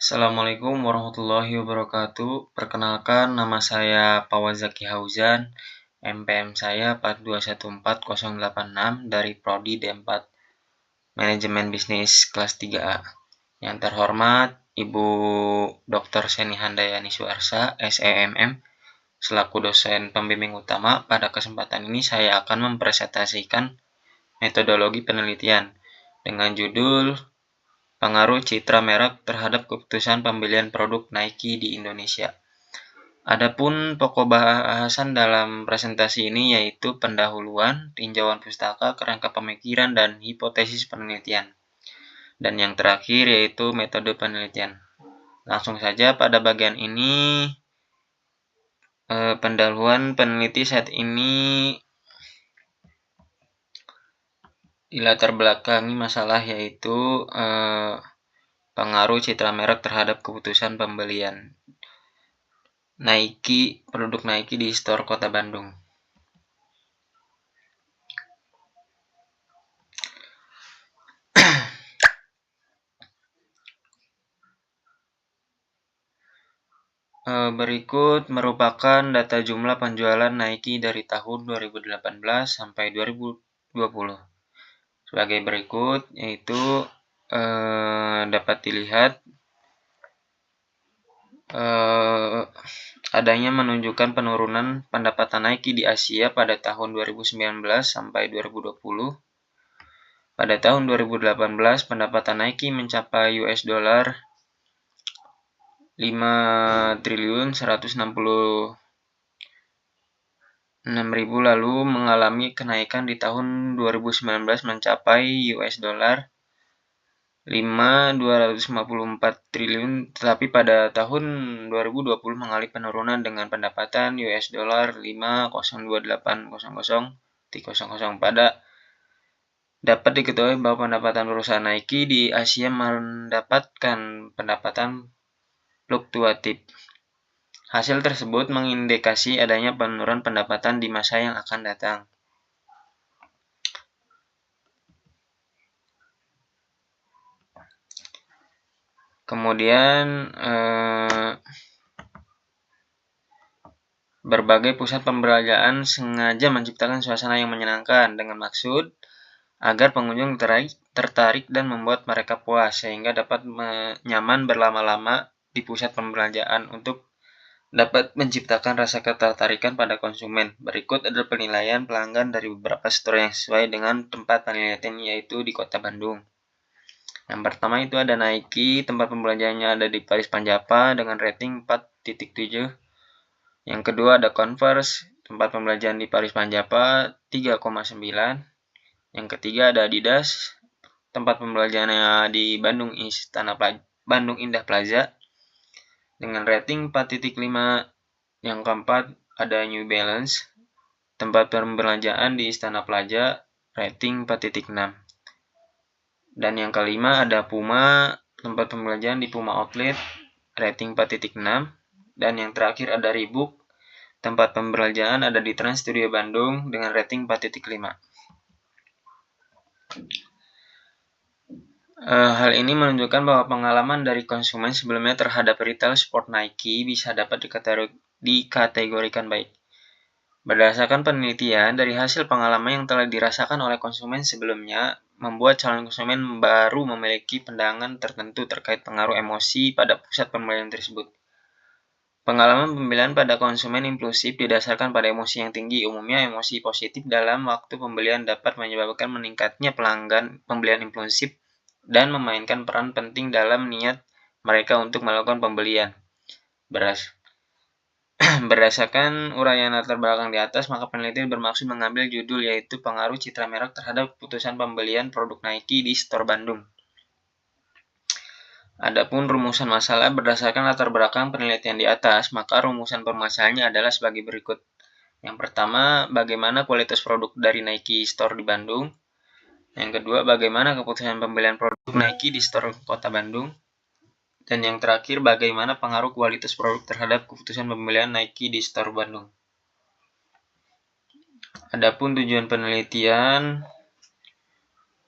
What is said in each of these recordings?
Assalamualaikum warahmatullahi wabarakatuh. Perkenalkan, nama saya Pawazaki Hauzan. MPM saya 4214086 dari Prodi D4 Manajemen Bisnis kelas 3A. Yang terhormat Ibu Dr. Seni Handayani Suarsa, SEMM, selaku dosen pembimbing utama. Pada kesempatan ini saya akan mempresentasikan metodologi penelitian dengan judul Pengaruh citra merek terhadap keputusan pembelian produk Nike di Indonesia. Adapun pokok bahasan dalam presentasi ini yaitu pendahuluan, tinjauan pustaka, kerangka pemikiran, dan hipotesis penelitian. Dan yang terakhir yaitu metode penelitian. Langsung saja pada bagian ini, pendahuluan peneliti saat ini dilatar belakangi masalah yaitu pengaruh citra merek terhadap keputusan pembelian produk Nike di store Kota Bandung. Berikut merupakan data jumlah penjualan Nike dari tahun 2018 sampai 2020. Sebagai berikut, yaitu dapat dilihat adanya menunjukkan penurunan pendapatan Nike di Asia pada tahun 2019 sampai 2020. Pada tahun 2018, pendapatan Nike mencapai US dollar 5.166.000 lalu mengalami kenaikan di tahun 2019 mencapai US dollar 5.254 triliun, tetapi pada tahun 2020 mengalami penurunan dengan pendapatan US dollar 5.028.000 pada dapat diketahui bahwa pendapatan perusahaan Nike di Asia mendapatkan pendapatan fluktuatif. Hasil tersebut mengindikasi adanya penurunan pendapatan di masa yang akan datang. Kemudian berbagai pusat pembelanjaan sengaja menciptakan suasana yang menyenangkan dengan maksud agar pengunjung tertarik dan membuat mereka puas sehingga dapat nyaman berlama-lama di pusat pembelanjaan untuk dapat menciptakan rasa ketertarikan pada konsumen. Berikut adalah penilaian pelanggan dari beberapa store yang sesuai dengan tempat penelitian yaitu di Kota Bandung. Yang pertama itu ada Nike, tempat pembelanjaannya ada di Paris Panjapa dengan rating 4.7. Yang kedua ada Converse, tempat pembelanjaan di Paris Panjapa 3,9. Yang ketiga ada Adidas, tempat pembelanjaannya di Bandung Indah Plaza dengan rating 4.5. Yang keempat ada New Balance, tempat pembelanjaan di Istana Plaza, rating 4.6. Dan yang kelima ada Puma, tempat pembelanjaan di Puma Outlet, rating 4.6. Dan yang terakhir ada Reebok, tempat pembelanjaan ada di Trans Studio Bandung dengan rating 4.5. Hal ini menunjukkan bahwa pengalaman dari konsumen sebelumnya terhadap retail sport Nike bisa dapat dikategorikan baik. Berdasarkan penelitian, dari hasil pengalaman yang telah dirasakan oleh konsumen sebelumnya, membuat calon konsumen baru memiliki pandangan tertentu terkait pengaruh emosi pada pusat pembelian tersebut. Pengalaman pembelian pada konsumen impulsif didasarkan pada emosi yang tinggi. Umumnya, emosi positif dalam waktu pembelian dapat menyebabkan meningkatnya pelanggan pembelian impulsif dan memainkan peran penting dalam niat mereka untuk melakukan pembelian. Berdasarkan uraian latar belakang di atas, maka peneliti bermaksud mengambil judul yaitu pengaruh citra merek terhadap keputusan pembelian produk Nike di store Bandung. Adapun rumusan masalah berdasarkan latar belakang penelitian di atas, maka rumusan permasalahannya adalah sebagai berikut. Yang pertama, bagaimana kualitas produk dari Nike Store di Bandung. Yang kedua, bagaimana keputusan pembelian produk Nike di Store Kota Bandung. Dan yang terakhir, bagaimana pengaruh kualitas produk terhadap keputusan pembelian Nike di Store Bandung. Adapun tujuan penelitian,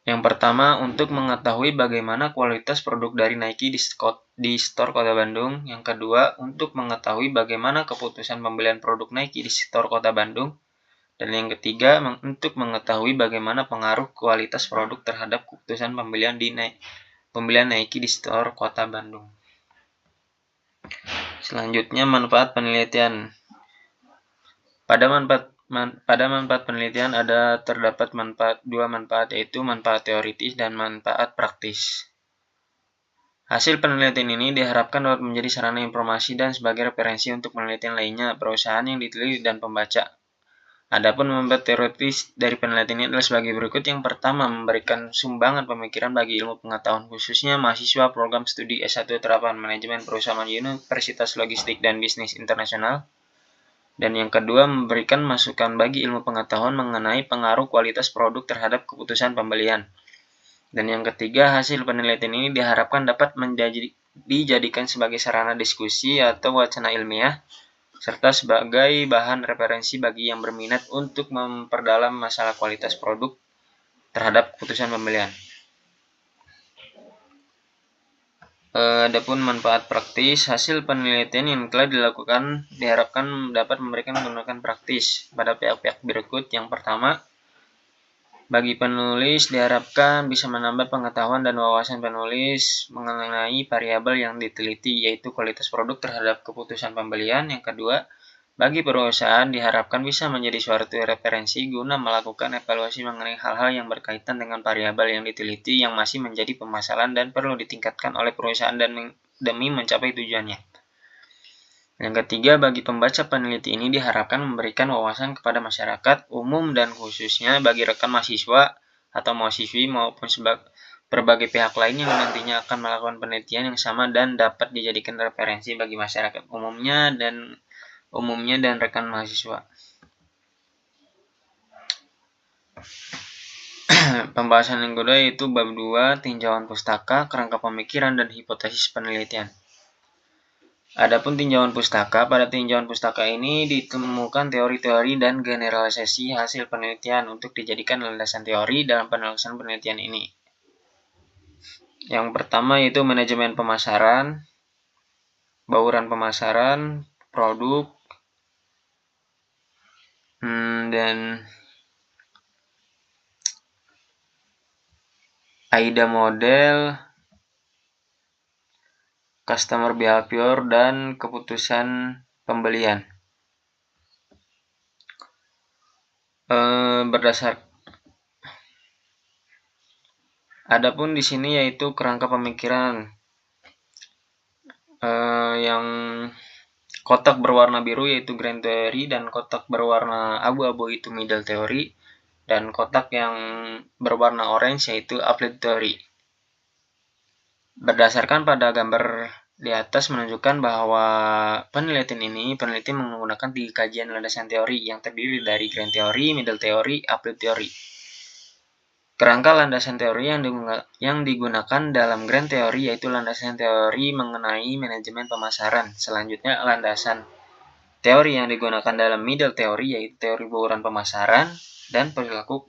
Yang pertama, untuk mengetahui bagaimana kualitas produk dari Nike di store Kota Bandung. Yang kedua, untuk mengetahui bagaimana keputusan pembelian produk Nike di store Kota Bandung. Dan yang ketiga, untuk mengetahui bagaimana pengaruh kualitas produk terhadap keputusan pembelian Nike di store Kota Bandung. Selanjutnya, manfaat penelitian. Pada manfaat penelitian terdapat dua manfaat, yaitu manfaat teoritis dan manfaat praktis. Hasil penelitian ini diharapkan dapat menjadi sarana informasi dan sebagai referensi untuk penelitian lainnya, perusahaan yang diteliti dan pembaca. Adapun manfaat teoritis dari penelitian ini adalah sebagai berikut. Yang pertama, memberikan sumbangan pemikiran bagi ilmu pengetahuan, khususnya mahasiswa program studi S1 Terapan Manajemen Perusahaan Universitas Logistik dan Bisnis Internasional. Dan yang kedua, memberikan masukan bagi ilmu pengetahuan mengenai pengaruh kualitas produk terhadap keputusan pembelian. Dan yang ketiga, hasil penelitian ini diharapkan dapat dijadikan sebagai sarana diskusi atau wacana ilmiah, serta sebagai bahan referensi bagi yang berminat untuk memperdalam masalah kualitas produk terhadap keputusan pembelian. Adapun manfaat praktis, hasil penelitian yang telah dilakukan diharapkan dapat memberikan menggunakan praktis pada pihak-pihak berikut. Yang pertama, bagi penulis diharapkan bisa menambah pengetahuan dan wawasan penulis mengenai variabel yang diteliti, yaitu kualitas produk terhadap keputusan pembelian. Yang kedua, bagi perusahaan diharapkan bisa menjadi suatu referensi guna melakukan evaluasi mengenai hal-hal yang berkaitan dengan variabel yang diteliti yang masih menjadi permasalahan dan perlu ditingkatkan oleh perusahaan demi mencapai tujuannya. Yang ketiga, bagi pembaca peneliti ini diharapkan memberikan wawasan kepada masyarakat umum dan khususnya bagi rekan mahasiswa atau mahasiswi maupun berbagai pihak lain yang nantinya akan melakukan penelitian yang sama dan dapat dijadikan referensi bagi masyarakat umumnya dan rekan mahasiswa. Pembahasan yang kedua yaitu bab 2, tinjauan pustaka, kerangka pemikiran dan hipotesis penelitian. Adapun tinjauan pustaka, pada tinjauan pustaka ini ditemukan teori-teori dan generalisasi hasil penelitian untuk dijadikan landasan teori dalam penyelesaian penelitian ini. Yang pertama yaitu manajemen pemasaran, bauran pemasaran, produk, dan AIDA model, customer behavior, dan keputusan pembelian. Adapun di sini yaitu kerangka pemikiran yang kotak berwarna biru yaitu grand theory dan kotak berwarna abu-abu itu middle theory dan kotak yang berwarna orange yaitu applied theory. Berdasarkan pada gambar di atas menunjukkan bahwa peneliti menggunakan 3 kajian landasan teori yang terdiri dari grand theory, middle theory, applied theory. Kerangka landasan teori yang digunakan dalam grand theory yaitu landasan teori mengenai manajemen pemasaran. Selanjutnya, landasan teori yang digunakan dalam middle theory yaitu teori bauran pemasaran dan perilaku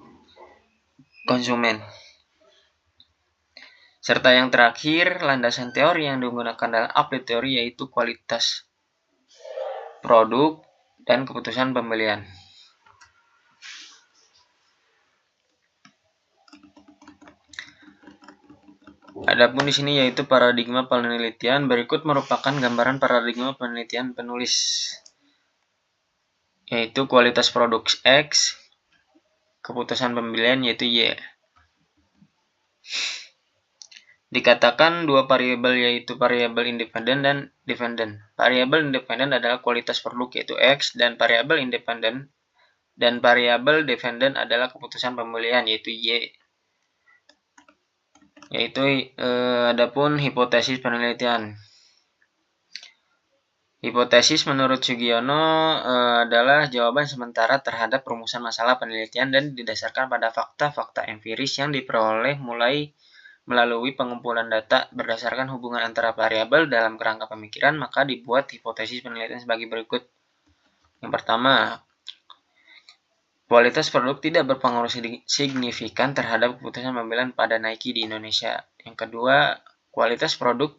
konsumen. Serta yang terakhir, landasan teori yang digunakan dalam applied theory yaitu kualitas produk dan keputusan pembelian. Adapun di sini yaitu paradigma penelitian. Berikut merupakan gambaran paradigma penelitian penulis, yaitu kualitas produk X, keputusan pembelian yaitu Y. Dikatakan dua variabel yaitu variabel independen dan dependen. Variabel independen adalah kualitas produk yaitu X dan variabel dependen adalah keputusan pembelian yaitu Y. Adapun hipotesis penelitian. Hipotesis menurut Sugiono adalah jawaban sementara terhadap perumusan masalah penelitian dan didasarkan pada fakta-fakta empiris yang diperoleh melalui pengumpulan data berdasarkan hubungan antara variabel dalam kerangka pemikiran, maka dibuat hipotesis penelitian sebagai berikut. Yang pertama, Kualitas produk tidak berpengaruh signifikan terhadap keputusan pembelian pada Nike di Indonesia. Yang kedua, kualitas produk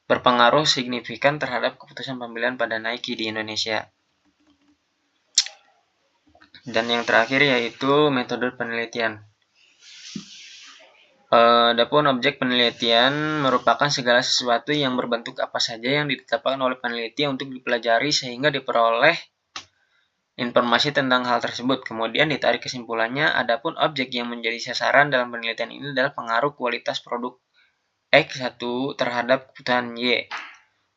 berpengaruh signifikan terhadap keputusan pembelian pada Nike di Indonesia. Dan yang terakhir yaitu metode penelitian. Adapun objek penelitian merupakan segala sesuatu yang berbentuk apa saja yang ditetapkan oleh peneliti untuk dipelajari sehingga diperoleh informasi tentang hal tersebut. Kemudian ditarik kesimpulannya, adapun objek yang menjadi sasaran dalam penelitian ini adalah pengaruh kualitas produk X1 terhadap kebutuhan Y.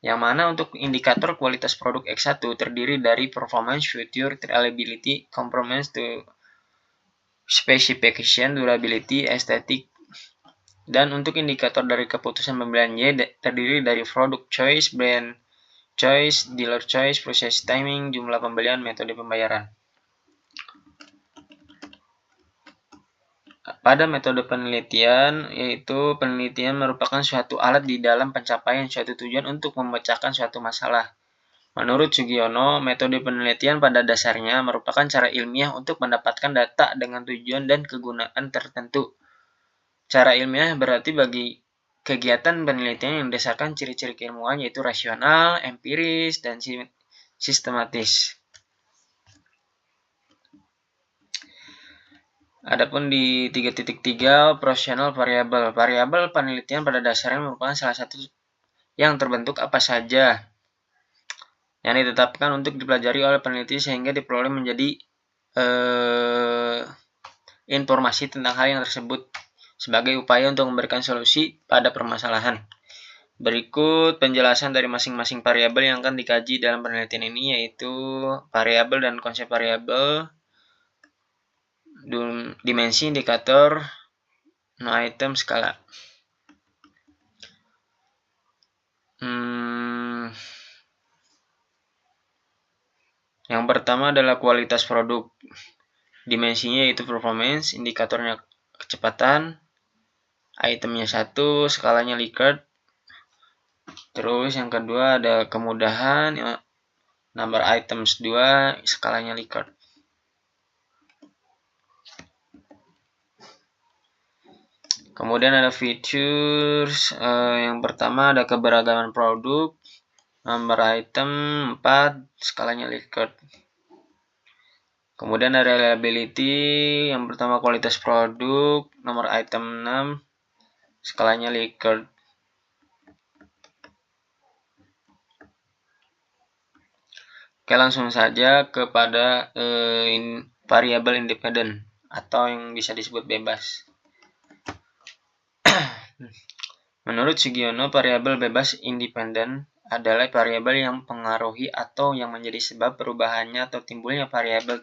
Yang mana untuk indikator kualitas produk X1 terdiri dari performance, feature, reliability, conformance to specification, durability, aesthetic. Dan untuk indikator dari keputusan pembelian Y terdiri dari product choice, brand choice, dealer choice, process timing, jumlah pembelian, metode pembayaran. Pada metode penelitian, yaitu penelitian merupakan suatu alat di dalam pencapaian suatu tujuan untuk memecahkan suatu masalah. Menurut Sugiono, metode penelitian pada dasarnya merupakan cara ilmiah untuk mendapatkan data dengan tujuan dan kegunaan tertentu. Cara ilmiah berarti bagi kegiatan penelitian yang berdasarkan ciri-ciri keilmuan yaitu rasional, empiris, dan sistematis. Adapun di 3.3 operational variable. Variabel penelitian pada dasarnya merupakan salah satu yang terbentuk apa saja yang ditetapkan untuk dipelajari oleh peneliti sehingga diperoleh menjadi informasi tentang hal yang tersebut sebagai upaya untuk memberikan solusi pada permasalahan. Berikut penjelasan dari masing-masing variabel yang akan dikaji dalam penelitian ini, yaitu variabel dan konsep variabel, dimensi, indikator, no item, skala. Yang pertama adalah kualitas produk. Dimensinya yaitu performance, indikatornya kecepatan, itemnya 1, skalanya Likert. Terus yang kedua ada kemudahan, number items 2, skalanya Likert. Kemudian ada features, yang pertama ada keberagaman produk, number item 4, skalanya Likert. Kemudian ada reliability, yang pertama kualitas produk, nomor item 6, skalanya Likert. Oke, langsung saja kepada variabel independen atau yang bisa disebut bebas. Menurut Sugiono, variabel bebas independen adalah variabel yang mempengaruhi atau yang menjadi sebab perubahannya atau timbulnya variabel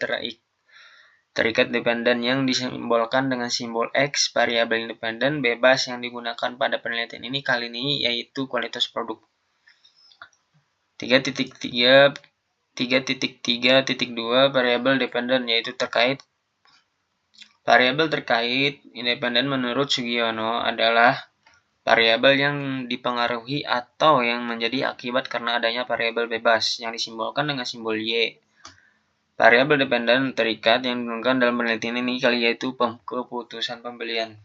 terikat dependen yang disimbolkan dengan simbol X. Variabel independen bebas yang digunakan pada penelitian ini kali ini yaitu kualitas produk. 3.3.2 variabel dependen yaitu terkait. Variabel terkait independen menurut Sugiono adalah variabel yang dipengaruhi atau yang menjadi akibat karena adanya variabel bebas yang disimbolkan dengan simbol Y. Variabel dependen terikat yang digunakan dalam penelitian ini kali yaitu keputusan pembelian.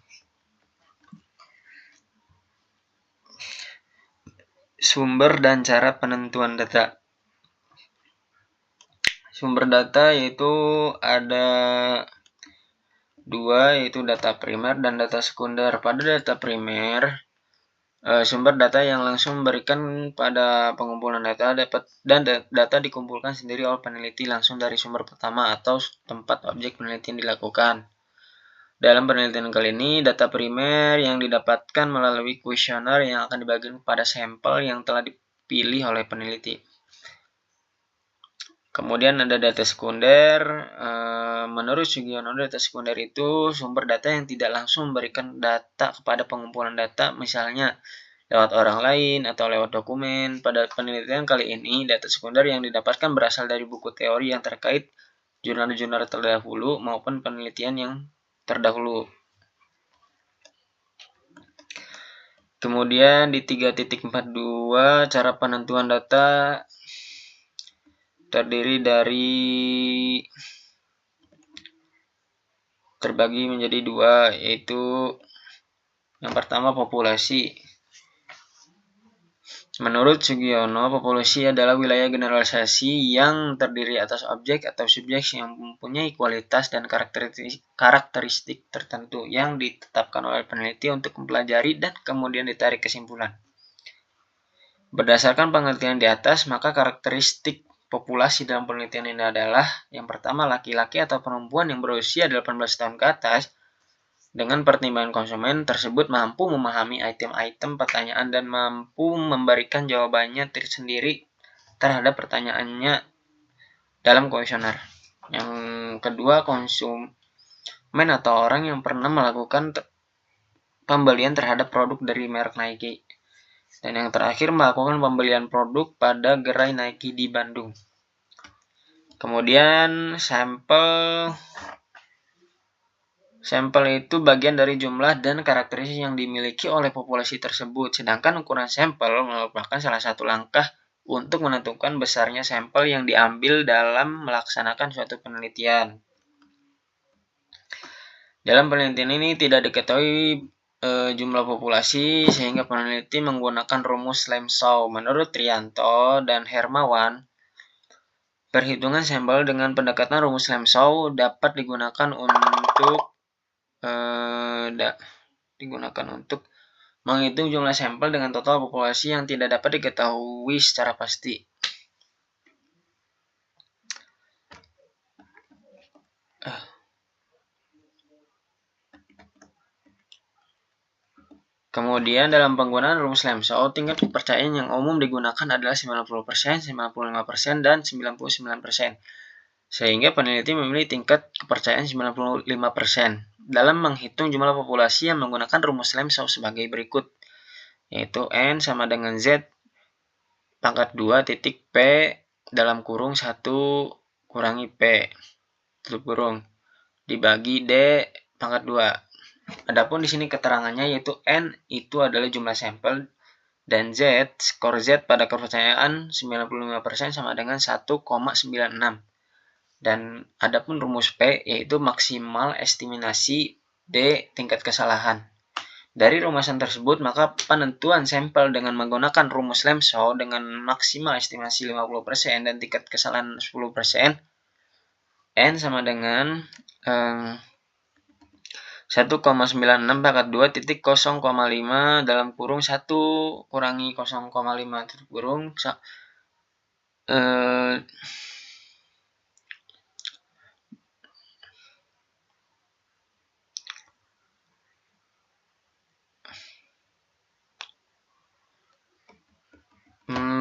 Sumber dan cara penentuan data. Sumber data yaitu ada dua, yaitu data primer dan data sekunder. Pada data primer, sumber data yang langsung memberikan pada pengumpulan data dan data dikumpulkan sendiri oleh peneliti langsung dari sumber pertama atau tempat objek penelitian dilakukan. Dalam penelitian kali ini, data primer yang didapatkan melalui kuesioner yang akan dibagikan pada sampel yang telah dipilih oleh peneliti. Kemudian ada data sekunder. Menurut Sugiono, data sekunder itu sumber data yang tidak langsung memberikan data kepada pengumpulan data, misalnya lewat orang lain atau lewat dokumen. Pada penelitian kali ini, data sekunder yang didapatkan berasal dari buku teori yang terkait, jurnal-jurnal terdahulu maupun penelitian yang terdahulu. Kemudian di 3.42 cara penentuan data terdiri dari terbagi menjadi dua, yaitu yang pertama populasi. Menurut Sugiono, populasi adalah wilayah generalisasi yang terdiri atas objek atau subjek yang mempunyai kualitas dan karakteristik tertentu yang ditetapkan oleh peneliti untuk mempelajari dan kemudian ditarik kesimpulan. Berdasarkan pengertian di atas, maka karakteristik populasi dalam penelitian ini adalah yang pertama, laki-laki atau perempuan yang berusia 18 tahun ke atas dengan pertimbangan konsumen tersebut mampu memahami item-item pertanyaan dan mampu memberikan jawabannya tersendiri terhadap pertanyaannya dalam kuesioner. Yang kedua, konsumen atau orang yang pernah melakukan pembelian terhadap produk dari merek Nike. Dan yang terakhir, melakukan pembelian produk pada gerai Nike di Bandung. Kemudian sampel itu bagian dari jumlah dan karakteristik yang dimiliki oleh populasi tersebut, sedangkan ukuran sampel merupakan salah satu langkah untuk menentukan besarnya sampel yang diambil dalam melaksanakan suatu penelitian. Dalam penelitian ini tidak diketahui jumlah populasi, sehingga peneliti menggunakan rumus Lemsau. Menurut Trianto dan Hermawan, perhitungan sampel dengan pendekatan rumus Lemsau dapat digunakan untuk menghitung jumlah sampel dengan total populasi yang tidak dapat diketahui secara pasti. Kemudian dalam penggunaan rumus Lemsau, tingkat kepercayaan yang umum digunakan adalah 90%, 95%, dan 99%. Sehingga peneliti memilih tingkat kepercayaan 95%. Dalam menghitung jumlah populasi yang menggunakan rumus Lemsau sebagai berikut, yaitu N sama dengan Z pangkat 2 titik P dalam kurung 1 kurangi P tutup kurung dibagi D pangkat 2. Adapun di sini keterangannya yaitu N itu adalah jumlah sampel dan Z, skor Z pada kepercayaan 95% sama dengan 1,96. Dan adapun rumus P yaitu maksimal estimasi D tingkat kesalahan. Dari rumusan tersebut, maka penentuan sampel dengan menggunakan rumus Lemsau dengan maksimal estimasi 50% dan tingkat kesalahan 10%, N sama dengan 1,96 pangkat 2 titik 0,5 dalam kurung 1 kurangi 0,5 tutup kurung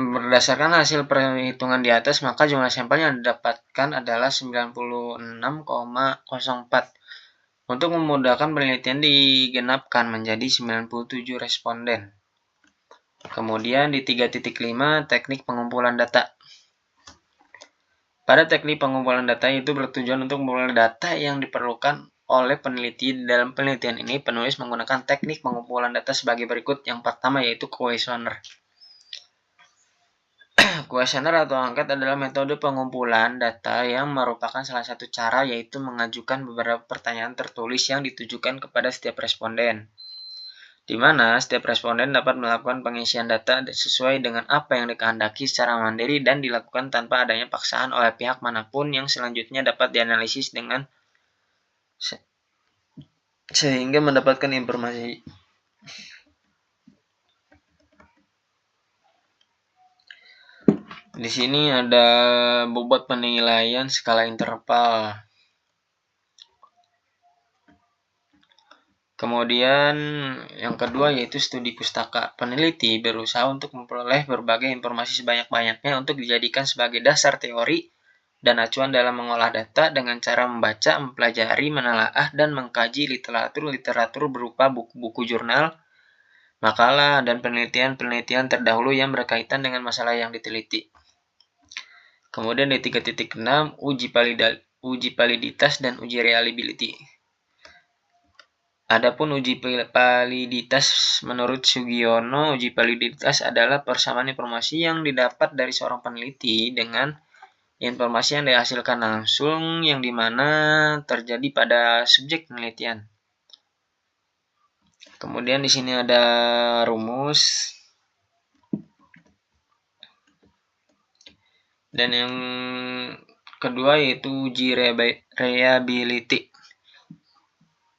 berdasarkan hasil perhitungan di atas, maka jumlah sampel yang didapatkan adalah 96,04. Untuk memudahkan penelitian digenapkan menjadi 97 responden. Kemudian di 3.5, teknik pengumpulan data. Pada teknik pengumpulan data itu bertujuan untuk mengumpulkan data yang diperlukan oleh peneliti. Dalam penelitian ini, penulis menggunakan teknik pengumpulan data sebagai berikut. Yang pertama yaitu kuesioner. Kuesioner atau angket adalah metode pengumpulan data yang merupakan salah satu cara, yaitu mengajukan beberapa pertanyaan tertulis yang ditujukan kepada setiap responden, di mana setiap responden dapat melakukan pengisian data sesuai dengan apa yang dikehendaki secara mandiri dan dilakukan tanpa adanya paksaan oleh pihak manapun, yang selanjutnya dapat dianalisis dengan sehingga mendapatkan informasi. Di sini ada bobot penilaian skala interval. Kemudian yang kedua yaitu studi pustaka. Peneliti berusaha untuk memperoleh berbagai informasi sebanyak-banyaknya untuk dijadikan sebagai dasar teori dan acuan dalam mengolah data dengan cara membaca, mempelajari, menelaah, dan mengkaji literatur berupa buku-buku jurnal, makalah, dan penelitian-penelitian terdahulu yang berkaitan dengan masalah yang diteliti. Kemudian di 3.6, uji validitas dan uji reliability. Adapun uji validitas menurut Sugiono, uji validitas adalah persamaan informasi yang didapat dari seorang peneliti dengan informasi yang dihasilkan langsung yang dimana terjadi pada subjek penelitian. Kemudian di sini ada rumus. Dan yang kedua yaitu uji reliability.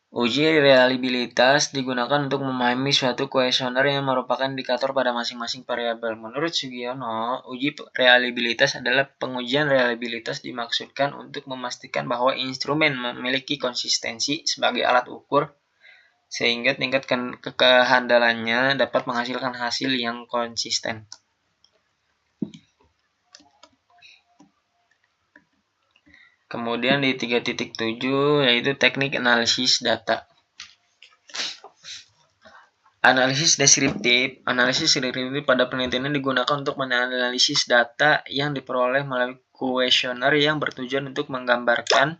Uji reliabilitas digunakan untuk memahami suatu kuesioner yang merupakan indikator pada masing-masing variabel. Menurut Sugiono, uji reliabilitas adalah pengujian reliabilitas dimaksudkan untuk memastikan bahwa instrumen memiliki konsistensi sebagai alat ukur sehingga tingkat kehandalannya dapat menghasilkan hasil yang konsisten. Kemudian di 3.7 yaitu teknik analisis data. Analisis deskriptif. Analisis deskriptif pada penelitian digunakan untuk menganalisis data yang diperoleh melalui kuesioner yang bertujuan untuk menggambarkan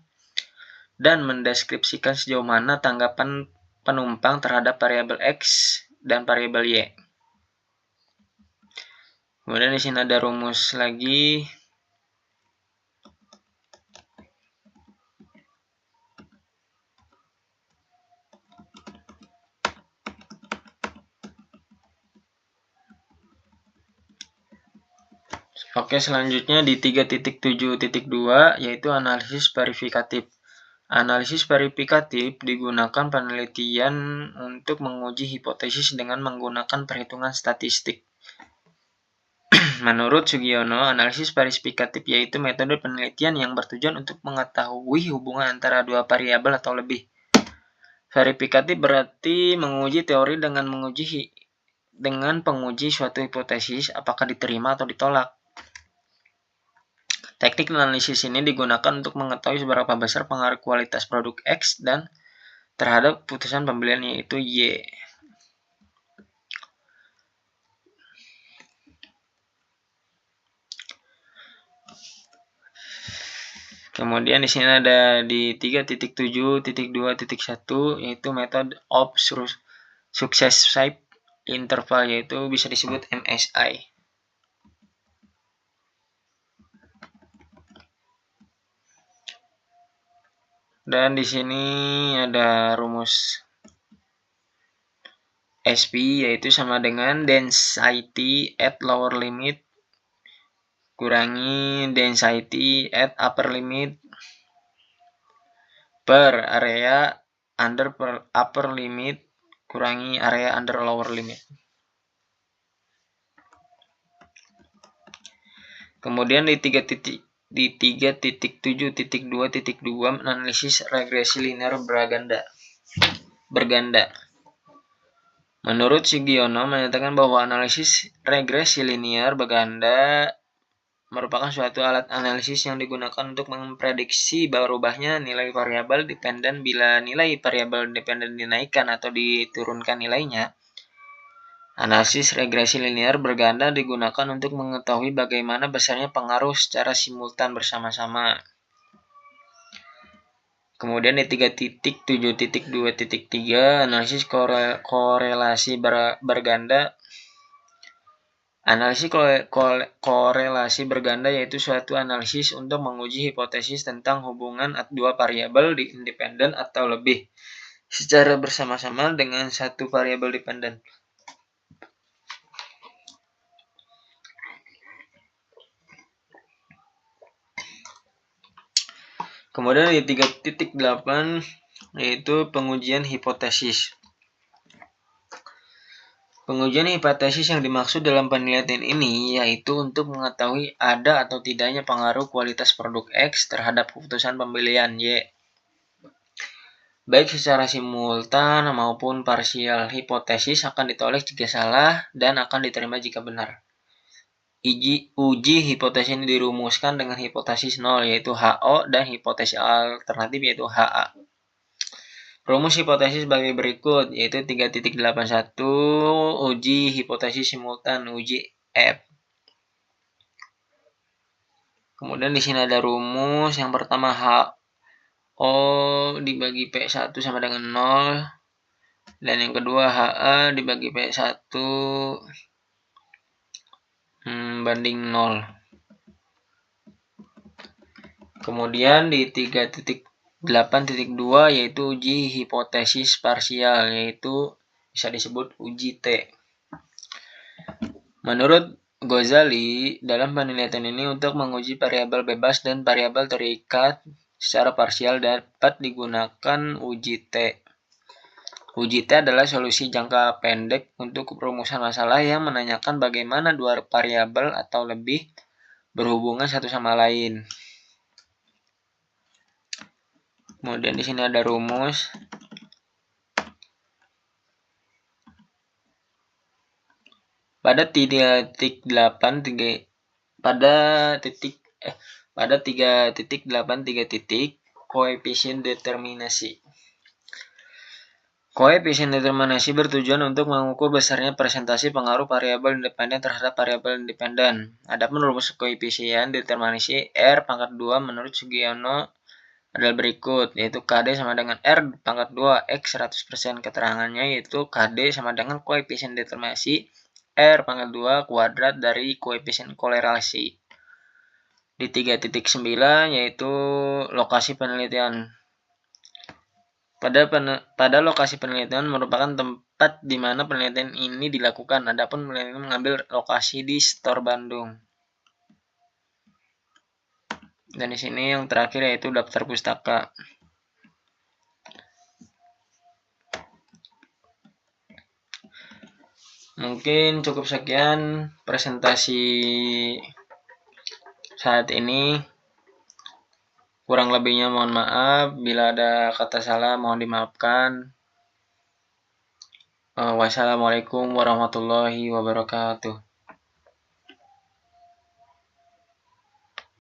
dan mendeskripsikan sejauh mana tanggapan penumpang terhadap variabel X dan variabel Y. Kemudian di sini ada rumus lagi. Oke, selanjutnya di 3.7.2 yaitu analisis verifikatif. Analisis verifikatif digunakan penelitian untuk menguji hipotesis dengan menggunakan perhitungan statistik. Menurut Sugiono, analisis verifikatif yaitu metode penelitian yang bertujuan untuk mengetahui hubungan antara dua variabel atau lebih. Verifikatif berarti menguji teori dengan penguji suatu hipotesis apakah diterima atau ditolak. Teknik analisis ini digunakan untuk mengetahui seberapa besar pengaruh kualitas produk X dan terhadap putusan pembelian yaitu Y. Kemudian di sini ada di 3.7.2.1 yaitu method of successive interval yaitu bisa disebut MSI. Dan di sini ada rumus SP yaitu sama dengan density at lower limit kurangi density at upper limit per area under upper limit kurangi area under lower limit. Kemudian di 3.7.2.2 analisis regresi linear berganda. Menurut Sugiono menyatakan bahwa analisis regresi linear berganda merupakan suatu alat analisis yang digunakan untuk memprediksi berubahnya nilai variabel dependen bila nilai variabel dependen dinaikkan atau diturunkan nilainya. Analisis regresi linear berganda digunakan untuk mengetahui bagaimana besarnya pengaruh secara simultan bersama-sama. Kemudian di 3.7.2.3 analisis korelasi berganda. Analisis korelasi berganda yaitu suatu analisis untuk menguji hipotesis tentang hubungan dua variabel independen atau lebih secara bersama-sama dengan satu variabel dependen. Kemudian di 3.8 yaitu pengujian hipotesis. Pengujian hipotesis yang dimaksud dalam penelitian ini yaitu untuk mengetahui ada atau tidaknya pengaruh kualitas produk X terhadap keputusan pembelian Y. Baik secara simultan maupun parsial, hipotesis akan ditolak jika salah dan akan diterima jika benar. Uji hipotesis ini dirumuskan dengan hipotesis 0 yaitu HO dan hipotesis alternatif yaitu HA. Rumus hipotesis sebagai berikut yaitu 3.81 uji hipotesis simultan uji F. Kemudian di sini ada rumus yang pertama HO dibagi P1 sama dengan 0 dan yang kedua HA dibagi P1 banding 0. Kemudian di 3.8.2 yaitu uji hipotesis parsial, yaitu bisa disebut uji T. Menurut Ghazali, dalam penelitian ini untuk menguji variabel bebas dan variabel terikat secara parsial dapat digunakan uji T. Uji T adalah solusi jangka pendek untuk perumusan masalah yang menanyakan bagaimana dua variabel atau lebih berhubungan satu sama lain. Kemudian di sini ada rumus. Pada 3.8.3 koefisien determinasi. Koefisien determinasi bertujuan untuk mengukur besarnya presentasi pengaruh variabel independen terhadap variabel independen. Adapun rumus koefisien determinasi R pangkat 2 menurut Sugiono adalah berikut, yaitu KD sama dengan R pangkat 2 X 100%. Keterangannya yaitu KD sama dengan koefisien determinasi R pangkat 2 kuadrat dari koefisien korelasi. Di 3.9 yaitu lokasi penelitian. Pada lokasi penelitian merupakan tempat di mana penelitian ini dilakukan. Adapun penelitian mengambil lokasi di Stor Bandung. Dan di sini yang terakhir yaitu daftar pustaka. Mungkin cukup sekian presentasi saat ini. Kurang lebihnya mohon maaf. Bila ada kata salah mohon dimaafkan. Wassalamualaikum warahmatullahi wabarakatuh.